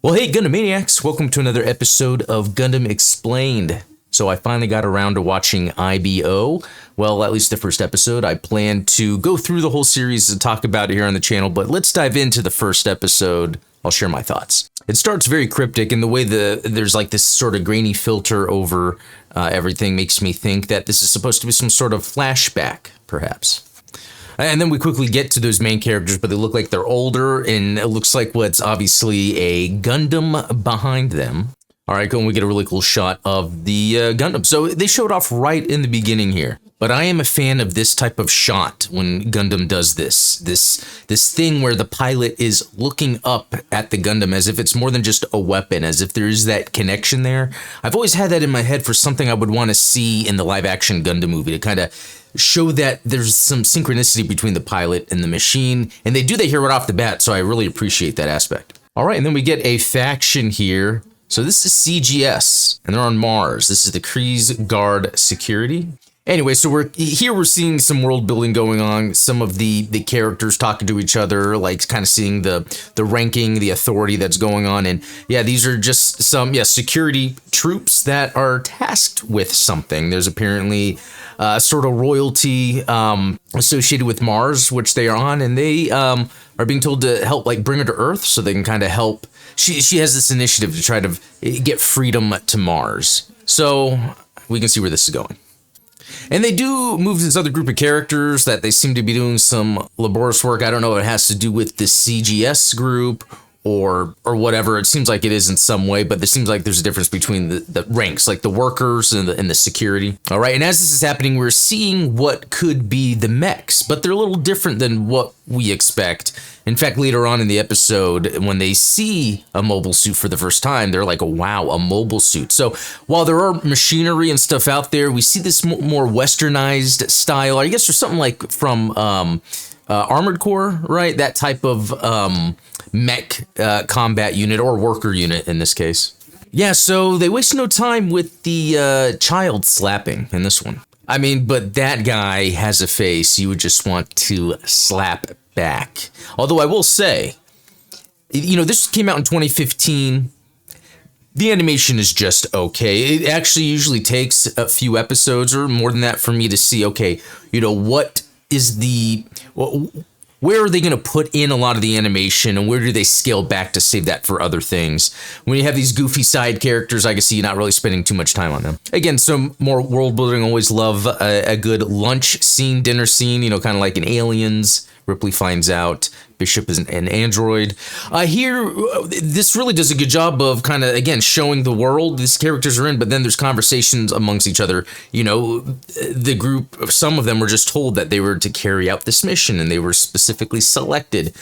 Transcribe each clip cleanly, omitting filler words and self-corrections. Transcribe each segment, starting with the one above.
Well, hey, Gundam Maniacs, welcome to another episode of Gundam Explained. So I finally got around to watching IBO. Well, at least the first episode. I plan to go through the whole series and talk about it here on the channel, but let's dive into the first episode. I'll share my thoughts. It starts very cryptic, and the way there's like this sort of grainy filter over everything makes me think that this is supposed to be some sort of flashback, perhaps. And then we quickly get to those main characters, but they look like they're older, and it looks like what's obviously a Gundam behind them. All right, and we get a really cool shot of the Gundam. So they showed off right in the beginning here. But I am a fan of this type of shot when Gundam does this thing where the pilot is looking up at the Gundam as if it's more than just a weapon, as if there is that connection there. I've always had that in my head for something I would want to see in the live-action Gundam movie to kind of show that there's some synchronicity between the pilot and the machine, and they do that here right off the bat, so I really appreciate that aspect. All right, and then we get a faction here. So this is CGS, and they're on Mars. This is the Kreese Guard Security. Anyway, so we're seeing some world building going on, some of the characters talking to each other, like kind of seeing the ranking, the authority that's going on. And yeah, these are just some security troops that are tasked with something. There's apparently sort of royalty associated with Mars, which they are on, and they are being told to help like bring her to Earth so they can kind of help. She has this initiative to try to get freedom to Mars. So we can see where this is going. And they do move this other group of characters that they seem to be doing some laborious work. I don't know if it has to do with the CGS group or whatever. It seems like it is in some way, but it seems like there's a difference between the ranks, like the workers and the security. All right, and as this is happening, we're seeing what could be the mechs, but they're a little different than what we expect. In fact, later on in the episode, when they see a mobile suit for the first time, they're like, oh, wow, a mobile suit. So while there are machinery and stuff out there, we see this more westernized style. I guess there's something like from Armored Core, right? That type of mech combat unit or worker unit in this case. Yeah, so they waste no time with the child slapping in this one. I mean, but that guy has a face you would just want to slap back. Although I will say, you know, this came out in 2015. The animation is just okay. It actually usually takes a few episodes or more than that for me to see, okay, you know, what is where are they going to put in a lot of the animation, and where do they scale back to save that for other things? When you have these goofy side characters, I can see you're not really spending too much time on them. Again, some more world building. Always love a good lunch scene, dinner scene, you know, kind of like in Aliens. Ripley finds out Bishop is an android. Here, this really does a good job of kind of, again, showing the world these characters are in, but then there's conversations amongst each other. You know, the group, some of them were just told that they were to carry out this mission, and they were specifically selected.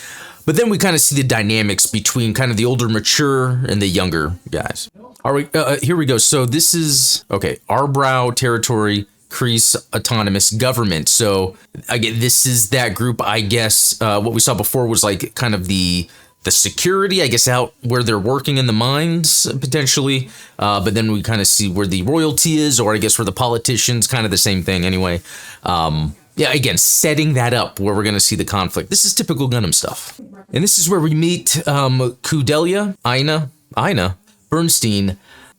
But then we kind of see the dynamics between kind of the older, mature, and the younger guys. All right, here we go. So this is, okay, Arbrow territory, Kreese autonomous government. So again, this is that group. I guess what we saw before was like kind of the security, I guess, out where they're working in the mines potentially. But then we kind of see where the royalty is, or I guess where the politicians, kind of the same thing anyway. Yeah, again, setting that up where we're going to see the conflict. This is typical Gundam stuff. And this is where we meet Kudelia, Ina, Bernstein.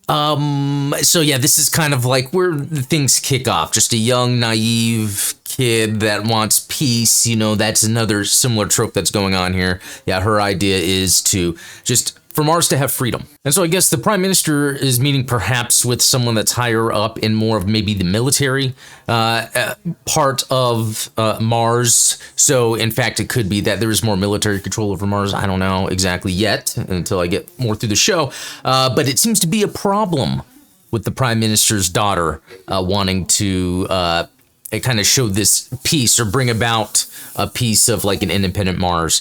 So yeah, this is kind of like where the things kick off. Just a young, naive kid that wants peace. You know, that's another similar trope that's going on here. Yeah, her idea is to just for Mars to have freedom. And so I guess the Prime Minister is meeting perhaps with someone that's higher up in more of maybe the military part of Mars. So in fact, it could be that there is more military control over Mars. I don't know exactly yet until I get more through the show. But it seems to be a problem with the Prime Minister's daughter wanting to kind of show this peace or bring about a piece of like an independent Mars.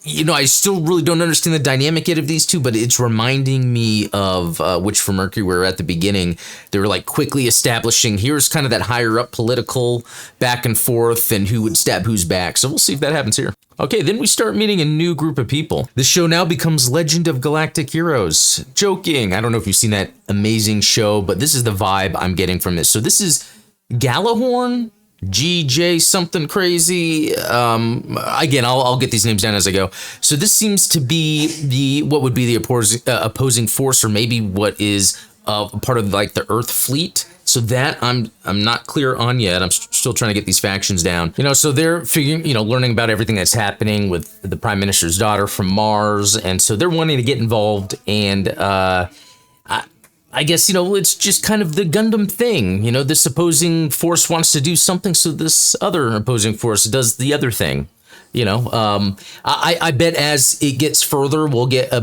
You know, I still really don't understand the dynamic yet of these two, but it's reminding me of Witch from Mercury, where at the beginning they were like quickly establishing here's kind of that higher up political back and forth and who would stab who's back. So we'll see if that happens here. Okay, then we start meeting a new group of people. This show now becomes Legend of Galactic Heroes. Joking. I don't know if you've seen that amazing show, but this is the vibe I'm getting from this. So this is Galahorn GJ something crazy. Again, I'll get these names down as I go. So this seems to be what would be the opposing force, or maybe what is part of like the Earth fleet. So that I'm not clear on yet. I'm still trying to get these factions down. So they're figuring, learning about everything that's happening with the Prime Minister's daughter from Mars, and so they're wanting to get involved. And I guess, it's just kind of the Gundam thing. This opposing force wants to do something, so this other opposing force does the other thing. I bet as it gets further, we'll get a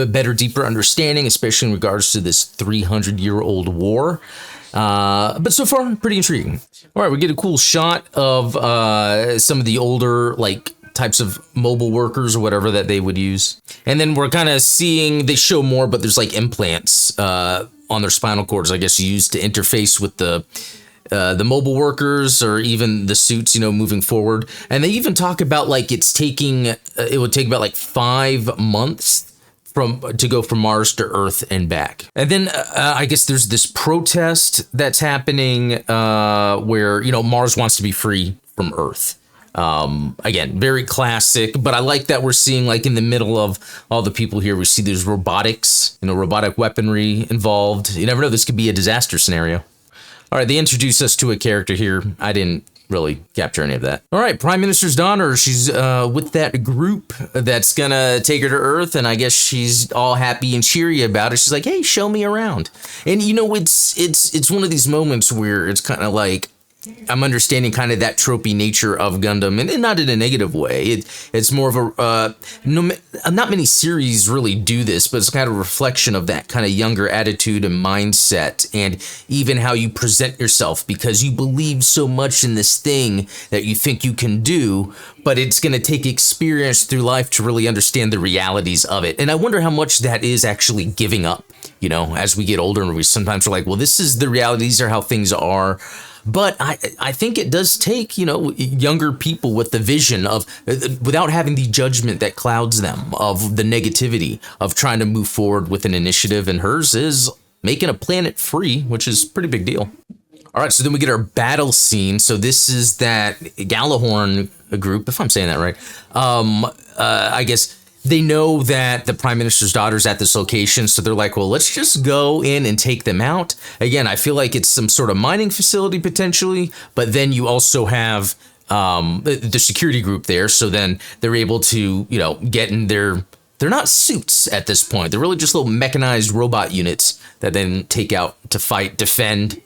better, deeper understanding, especially in regards to this 300-year-old war. But so far, pretty intriguing. All right, we get a cool shot of some of the older, types of mobile workers or whatever that they would use. And then we're kind of seeing, they show more, but there's implants on their spinal cords, I guess, used to interface with the mobile workers, or even the suits, moving forward. And they even talk about it would take about 5 months to go from Mars to Earth and back. And then I guess there's this protest that's happening where, Mars wants to be free from Earth. Again, very classic, but I like that we're seeing in the middle of all the people here, we see there's robotics, robotic weaponry involved. You never know, this could be a disaster scenario. All right, they introduce us to a character here. I didn't really capture any of that. All right, Prime Minister's daughter, she's with that group that's gonna take her to Earth, and I guess she's all happy and cheery about it. She's like, hey, show me around. And it's one of these moments where it's kind of I'm understanding kind of that tropey nature of Gundam, and not in a negative way. It's more of a, not many series really do this, but it's kind of a reflection of that kind of younger attitude and mindset, and even how you present yourself, because you believe so much in this thing that you think you can do, but it's going to take experience through life to really understand the realities of it. And I wonder how much that is actually giving up, as we get older, and we sometimes are like, well, this is the reality, these are how things are. But I think it does take, younger people with the vision of, without having the judgment that clouds them, of the negativity of trying to move forward with an initiative. And hers is making a planet free, which is a pretty big deal. All right, so then we get our battle scene. So this is that Galahorn group, if I'm saying that right. I guess they know that the Prime Minister's daughter's at this location, so they're like, well, let's just go in and take them out. Again, I feel like it's some sort of mining facility potentially, but then you also have the security group there, so then they're able to, get in their... They're not suits at this point. They're really just little mechanized robot units that then take out to fight, defend.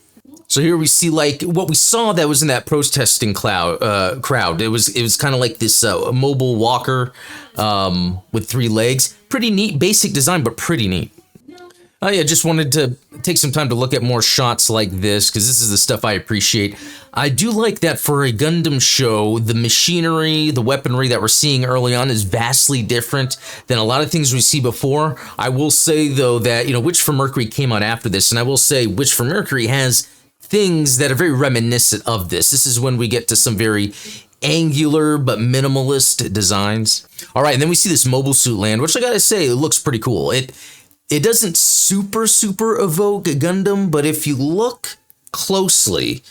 So here we see what we saw that was in that protesting crowd. It was kind of like this mobile walker with 3 legs. Pretty neat, basic design, but pretty neat. Oh yeah, just wanted to take some time to look at more shots like this, because this is the stuff I appreciate. I do like that for a Gundam show, the machinery, the weaponry that we're seeing early on is vastly different than a lot of things we see before. I will say, though, that, Witch from Mercury came out after this, and I will say Witch from Mercury has things that are very reminiscent of this. This is when we get to some very angular but minimalist designs. All right, and then we see this mobile suit land, which I gotta say, it looks pretty cool. It doesn't super evoke Gundam, but if you look closely,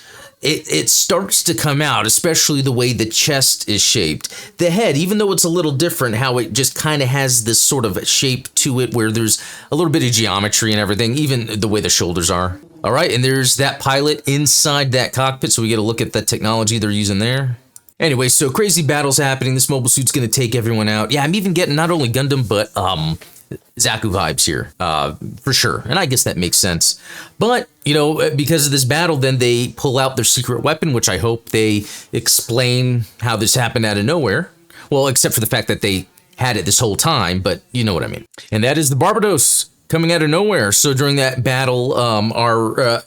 it starts to come out, especially the way the chest is shaped. The head, even though it's a little different, how it just kind of has this sort of shape to it where there's a little bit of geometry and everything, even the way the shoulders are. All right, and there's that pilot inside that cockpit, so we get a look at the technology they're using there. Anyway, so crazy battles happening. This mobile suit's going to take everyone out. Yeah, I'm even getting not only Gundam, but Zaku vibes here, for sure. And I guess that makes sense. But, because of this battle, then they pull out their secret weapon, which I hope they explain how this happened out of nowhere. Well, except for the fact that they had it this whole time, but you know what I mean. And that is the Barbados coming out of nowhere. So during that battle, our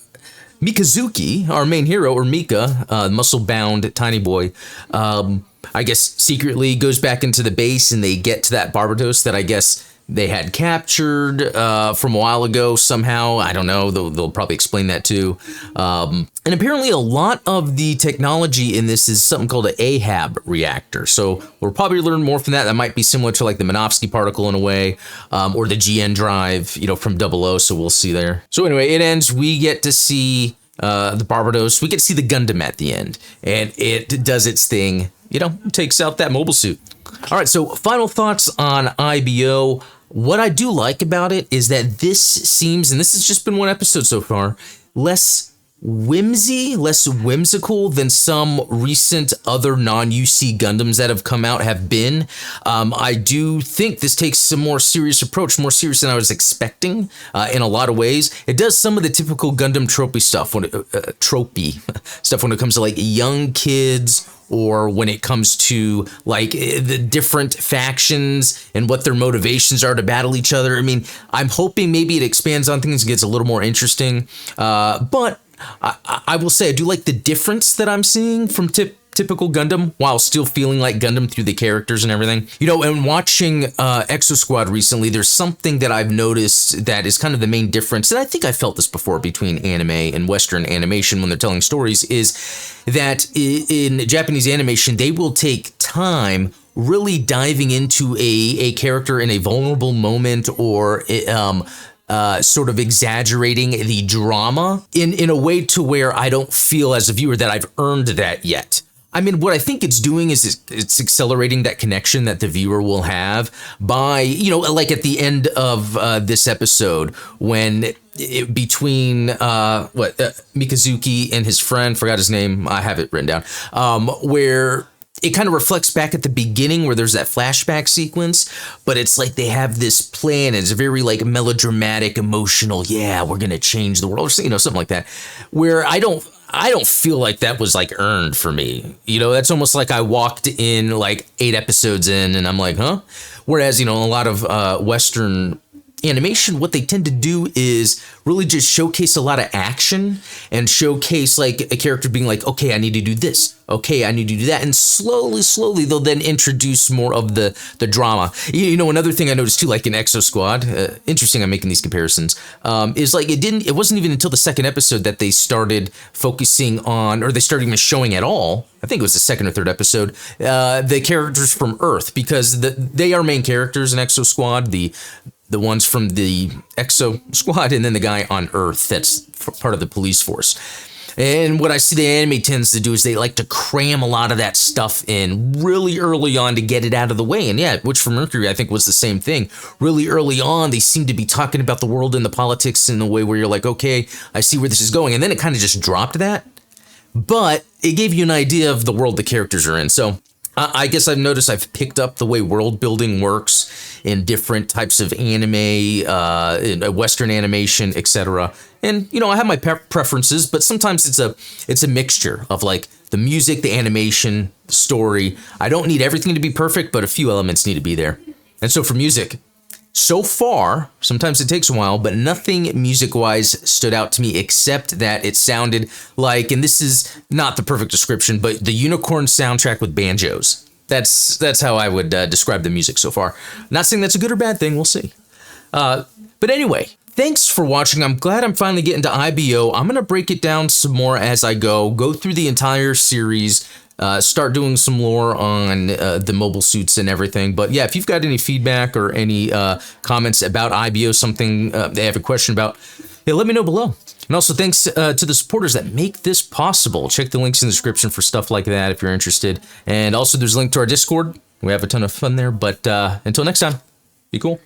Mikazuki, our main hero, or Mika, muscle-bound tiny boy, I guess secretly goes back into the base, and they get to that Barbados that I guess they had captured from a while ago somehow. I don't know. They'll probably explain that too. And apparently a lot of the technology in this is something called an Ahab reactor. So we'll probably learn more from that. That might be similar to the Minovsky particle in a way, or the GN drive, from 00. So we'll see there. So anyway, it ends. We get to see, the Barbados. We get to see the Gundam at the end, and it does its thing. You know, takes out that mobile suit. All right, so final thoughts on IBO. What I do like about it is that this seems, and this has just been one episode so far, less whimsical than some recent other non-UC Gundams that have come out have been. I do think this takes some more serious approach, more serious than I was expecting in a lot of ways. It does some of the typical Gundam tropey stuff when it comes to like young kids, or when it comes to like the different factions and what their motivations are to battle each other. I mean, I'm hoping maybe it expands on things and gets a little more interesting, but I will say I do like the difference that I'm seeing from typical Gundam while still feeling like Gundam through the characters and everything. You know, and watching Exo Squad recently, there's something that I've noticed that is kind of the main difference, and I think I felt this before between anime and Western animation when they're telling stories, is that in Japanese animation, they will take time really diving into a character in a vulnerable moment, or sort of exaggerating the drama in a way to where I don't feel as a viewer that I've earned that yet. I mean, what I think it's doing is it's accelerating that connection that the viewer will have by, you know, like at the end of this episode when between Mikazuki and his friend, forgot his name, I have it written down, where it kind of reflects back at the beginning where there's that flashback sequence, but it's like they have this plan. It's very like melodramatic, emotional. Yeah, we're going to change the world, or, you know, something like that, where I don't feel like that was like earned for me. You know, that's almost like I walked in like 8 episodes in and I'm like, huh? Whereas, you know, a lot of Western animation, what they tend to do is really just showcase a lot of action and showcase like a character being like, okay, I need to do this. Okay, I need to do that. And slowly, they'll then introduce more of the drama. You know, another thing I noticed too, like in Exo Squad, interesting I'm making these comparisons, is like it wasn't even until the second episode that they started focusing on, or they started even showing at all, I think it was the second or third episode, the characters from Earth, because they are main characters in Exo Squad, the ones from the Exo Squad, and then the guy on Earth that's part of the police force. And what I see the anime tends to do is they like to cram a lot of that stuff in really early on to get it out of the way. And yeah, Witch from Mercury, I think, was the same thing. Really early on, they seem to be talking about the world and the politics in a way where you're like, okay, I see where this is going. And then it kind of just dropped that. But it gave you an idea of the world the characters are in. So I guess I've noticed I've picked up the way world building works in different types of anime, in Western animation, etc. And, you know, I have my preferences, but sometimes it's a mixture of like the music, the animation, the story. I don't need everything to be perfect, but a few elements need to be there. And so for music, so far, sometimes it takes a while, but nothing music-wise stood out to me except that it sounded like, and this is not the perfect description, but the Unicorn soundtrack with banjos. That's how I would describe the music so far. Not saying that's a good or bad thing, we'll see. But anyway, thanks for watching. I'm glad I'm finally getting to IBO. I'm going to break it down some more as I go through the entire series, start doing some lore on the mobile suits and everything. But yeah, if you've got any feedback or any comments about IBO, something they have a question about, yeah, let me know below. And also thanks to the supporters that make this possible. Check the links in the description for stuff like that if you're interested. And also there's a link to our Discord. We have a ton of fun there. But until next time, be cool.